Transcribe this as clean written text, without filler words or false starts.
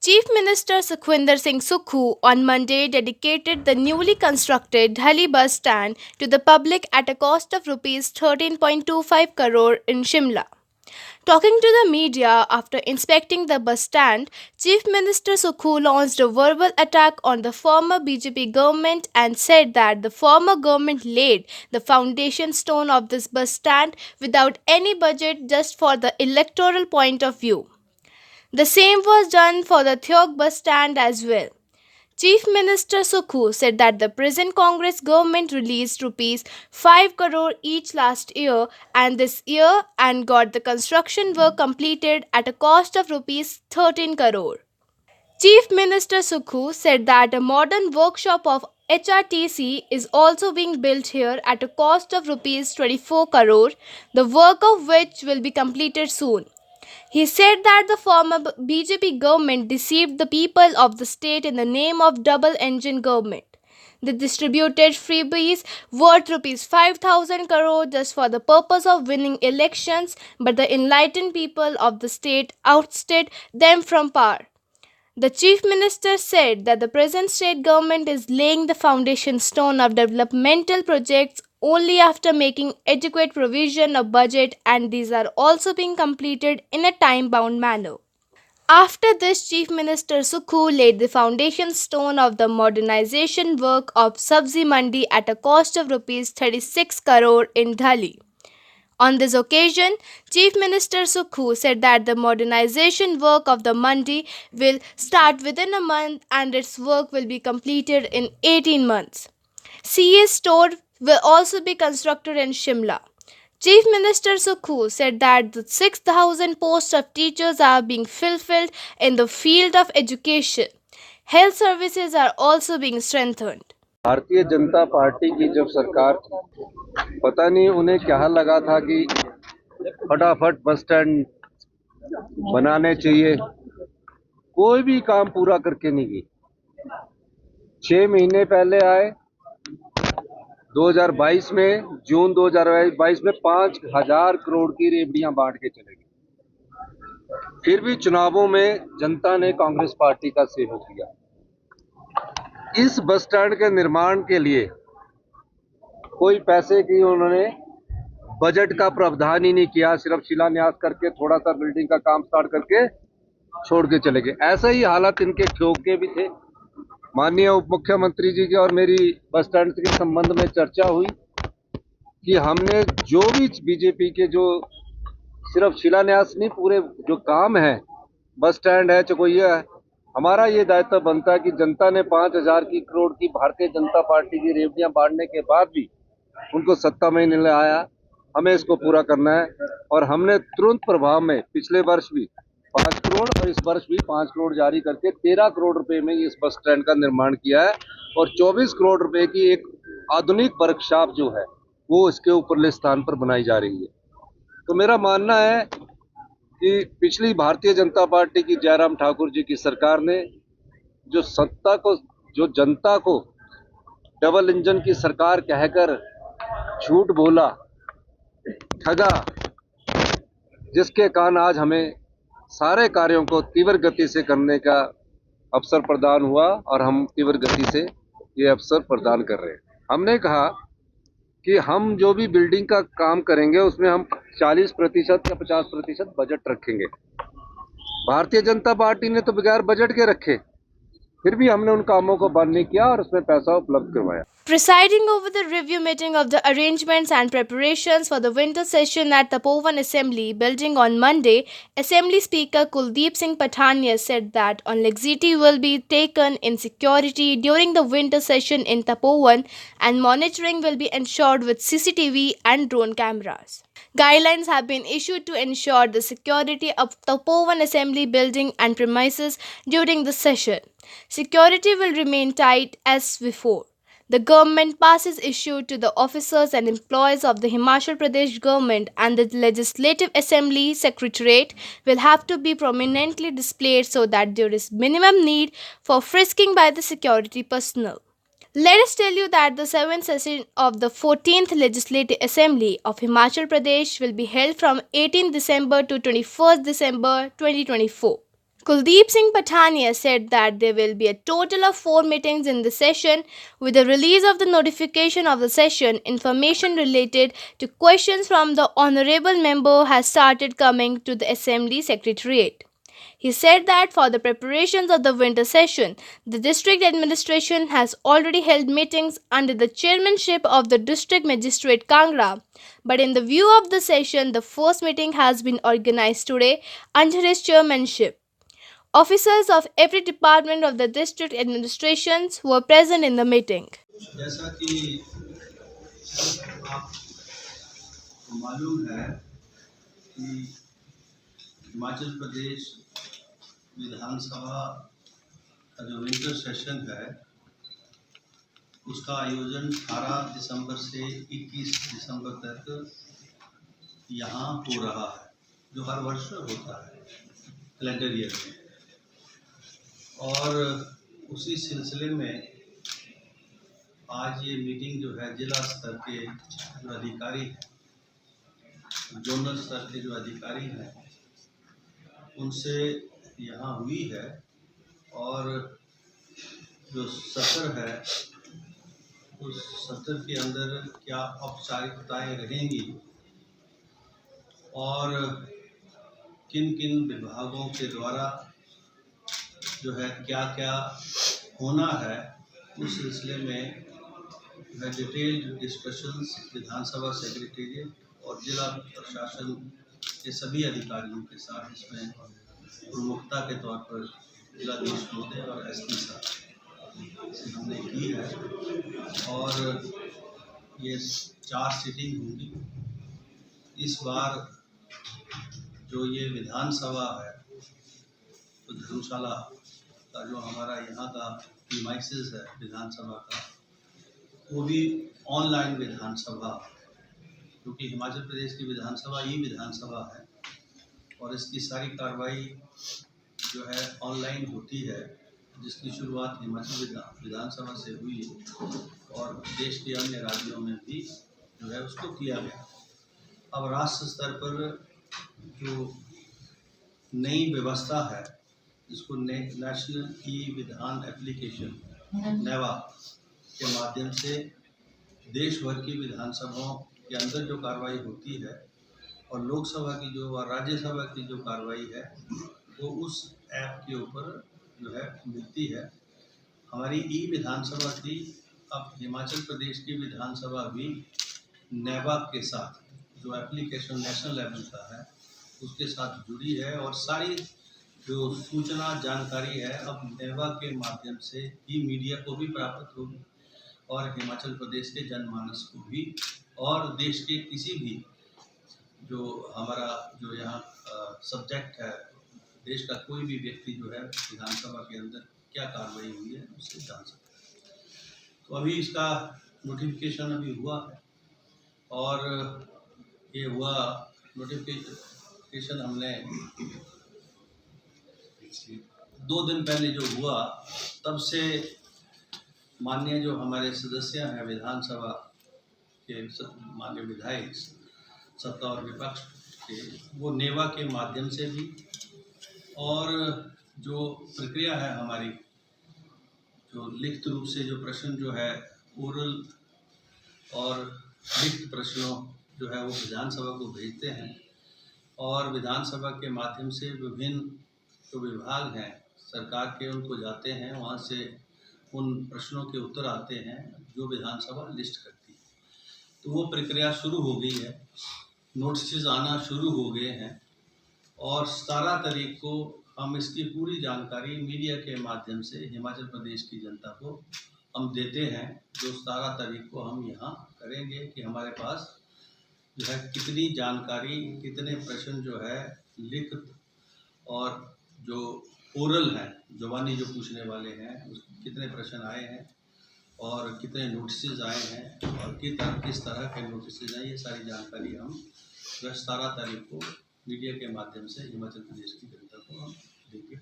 Chief Minister Sukhwinder Singh Sukhu on Monday dedicated the newly constructed Delhi bus stand to the public at a cost of rupees 13.25 crore in Shimla. Talking to the media after inspecting the bus stand, Chief Minister Sukhu launched a verbal attack on the former BJP government and said that the former government laid the foundation stone of this bus stand without any budget just for the electoral point of view. The same was done for the Theog bus stand as well. Chief Minister Sukhu said that the present Congress government released rupees 5 crore each last year and this year and got the construction work completed at a cost of rupees 13 crore. Chief Minister Sukhu said that a modern workshop of HRTC is also being built here at a cost of rupees 24 crore, the work of which will be completed soon. He said that the former BJP government deceived the people of the state in the name of double engine government. They distributed freebies worth rupees 5,000 crore just for the purpose of winning elections, but the enlightened people of the state ousted them from power. The Chief Minister said that the present state government is laying the foundation stone of developmental projects only after making adequate provision of budget, and these are also being completed in a time-bound manner. After this, Chief Minister Sukhu laid the foundation stone of the modernization work of Sabzi Mandi at a cost of rupees 36 crore in Delhi. On this occasion, Chief Minister Sukhu said that the modernization work of the Mandi will start within a month and its work will be completed in 18 months. CA store will also be constructed in Shimla. Chief Minister Sukhu said that the 6,000 posts of teachers are being fulfilled in the field of education. Health services are also being strengthened. Bharatiya Janata party की जब सरकार थी, पता नहीं उन्हें क्या लगा था कि फटाफट बस स्टैंड बनाने चाहिए, कोई भी काम पूरा करके नहीं गई। 6 महीने पहले आए 2022 में, जून 2022 में 5,000 करोड़ की रेवड़ियां बांट के चले गए। फिर भी चुनावों में जनता ने कांग्रेस पार्टी का सहयोग किया। इस बस स्टैंड के निर्माण के लिए कोई पैसे की उन्होंने बजट का प्रावधान ही नहीं किया, सिर्फ शिलान्यास करके थोड़ा सा बिल्डिंग का काम स्टार्ट करके छोड़ के चले गए। ऐसा ही हालत इनके ठियोग के भी थे। माननीय उप मुख्यमंत्री जी की और मेरी बस स्टैंड के संबंध में चर्चा हुई कि हमने जो भी बीजेपी के जो सिर्फ शिलान्यास नहीं, पूरे जो काम है, बस स्टैंड है, चकोइया है, हमारा ये दायित्व बनता है कि जनता ने 5,000 की करोड़ की भारतीय जनता पार्टी की रेवड़ियां बांटने के बाद भी उनको सत्ता में नहीं लाया, हमें इसको पूरा करना है। और हमने तुरंत प्रभाव में पिछले वर्ष भी 5 करोड़ और इस वर्ष भी 5 करोड़ जारी करके 13 करोड़ रुपए में इस बस स्टैंड का निर्माण किया है और 24 करोड़ रुपए की एक आधुनिक वर्कशॉप जो है वो इसके ऊपरले स्थान पर बनाई जा रही है। तो मेरा मानना है कि पिछली भारतीय जनता पार्टी की जयराम ठाकुर जी की सरकार ने जो सत्ता को, जो जनता को डबल इंजन की सरकार कहकर झूठ बोला, ठगा, जिसके कारण आज हमें सारे कार्यों को तीव्र गति से करने का अवसर प्रदान हुआ और हम तीव्र गति से ये अवसर प्रदान कर रहे हैं। हमने कहा कि हम जो भी बिल्डिंग का काम करेंगे उसमें हम 40% या 50% बजट रखेंगे। भारतीय जनता पार्टी ने तो बगैर बजट के रखे, फिर भी हमने उन कामों को बंद नहीं किया और उसमें पैसा उपलब्ध करवाया। Presiding over the review meeting of the arrangements and preparations for the winter session at Tapovan Assembly building on Monday, Assembly Speaker Kuldeep Singh Pathania said that on laxity will be taken in security during the winter session in Tapovan and monitoring will be ensured with CCTV and drone cameras. Guidelines have been issued to ensure the security of Tapovan Assembly building and premises during the session. Security will remain tight as before. The government passes issued to the officers and employees of the Himachal Pradesh government and the Legislative Assembly Secretariat will have to be prominently displayed so that there is minimum need for frisking by the security personnel. Let us tell you that the 7th session of the 14th Legislative Assembly of Himachal Pradesh will be held from 18 December to 21st December 2024. Kuldeep Singh Patania said that there will be a total of 4 meetings in the session. With the release of the notification of the session, information related to questions from the honorable member has started coming to the Assembly Secretariat. He said that for the preparations of the winter session, the district administration has already held meetings under the chairmanship of the district magistrate Kangra. But in the view of the session, the first meeting has been organized today under his chairmanship. Officers of every department of the district administrations were present in the meeting. जैसा कि आपको मालूम है कि हिमाचल प्रदेश विधानसभा का जो winter session है उसका आयोजन 18 दिसंबर से 21 दिसंबर तक यहाँ हो रहा है, जो हर वर्ष होता है कैलेंडर ईयर में। और उसी सिलसिले में आज ये मीटिंग जो है जिला स्तर के जो अधिकारी हैं, जोनल स्तर के जो अधिकारी हैं, उनसे यहाँ हुई है। और जो सत्र है उस सत्र के अंदर क्या औपचारिकताएं रहेंगी और किन किन विभागों के द्वारा जो है क्या क्या होना है, उस सिलसिले में डिटेल्ड डिस्कशंस विधानसभा सेक्रेटेरिएट और जिला प्रशासन के सभी अधिकारियों के साथ इसमें प्रमुखता के तौर पर जिलाधीश महोदय और एसपी साहब से हमने की है। और ये 4 सीटिंग होंगी। इस बार जो ये विधानसभा है तो धर्मशाला का जो हमारा यहाँ का प्रीमाइसेस है विधानसभा का, वो भी ऑनलाइन विधानसभा, क्योंकि हिमाचल प्रदेश की विधानसभा ये विधानसभा है और इसकी सारी कार्रवाई जो है ऑनलाइन होती है, जिसकी शुरुआत हिमाचल विधानसभा से हुई और देश के अन्य राज्यों में भी जो है उसको किया गया। अब राष्ट्र स्तर पर जो नई व्यवस्था है, जिसको नेशनल ई विधान एप्लीकेशन नेवा के माध्यम से देश भर की विधानसभाओं के अंदर जो कार्रवाई होती है और लोकसभा की जो और राज्यसभा की जो कार्रवाई है वो उस ऐप के ऊपर जो है मिलती है। हमारी ई विधानसभा थी, अब हिमाचल प्रदेश की विधानसभा भी नेवा के साथ जो एप्लीकेशन नेशनल लेवल का है उसके साथ जुड़ी है और सारी जो सूचना जानकारी है अब नेवा के माध्यम से ही मीडिया को भी प्राप्त होगी और हिमाचल प्रदेश के जनमानस को भी और देश के किसी भी जो हमारा जो यहाँ सब्जेक्ट है, देश का कोई भी व्यक्ति जो है विधानसभा के अंदर क्या कार्रवाई हुई है उससे जान सकता है। तो अभी इसका नोटिफिकेशन अभी हुआ है और ये हुआ नोटिफिकेशन हमने 2 दिन पहले जो हुआ तब से माननीय जो हमारे सदस्य हैं विधानसभा के माननीय विधायक सत्ता और विपक्ष के, वो नेवा के माध्यम से भी और जो प्रक्रिया है हमारी जो लिखित रूप से जो प्रश्न जो है ओरल और लिखित प्रश्नों जो है वो विधानसभा को भेजते हैं और विधानसभा के माध्यम से विभिन्न जो विभाग हैं सरकार के उनको जाते हैं, वहाँ से उन प्रश्नों के उत्तर आते हैं जो विधानसभा लिस्ट करती है। तो वो प्रक्रिया शुरू हो गई है, नोटिस आना शुरू हो गए हैं और 17 तारीख को हम इसकी पूरी जानकारी मीडिया के माध्यम से हिमाचल प्रदेश की जनता को हम देते हैं। जो 17 तारीख को हम यहाँ करेंगे कि हमारे पास जो है कितनी जानकारी, कितने प्रश्न जो है लिखित और जो ओरल हैं, ज़ुबानी जो पूछने वाले हैं, कितने प्रश्न आए हैं और कितने नोटिस आए हैं और किस तरह के नोटिस आए, ये सारी जानकारी हम 17 तारीख को मीडिया के माध्यम से हिमाचल प्रदेश की जनता को हम देंगे।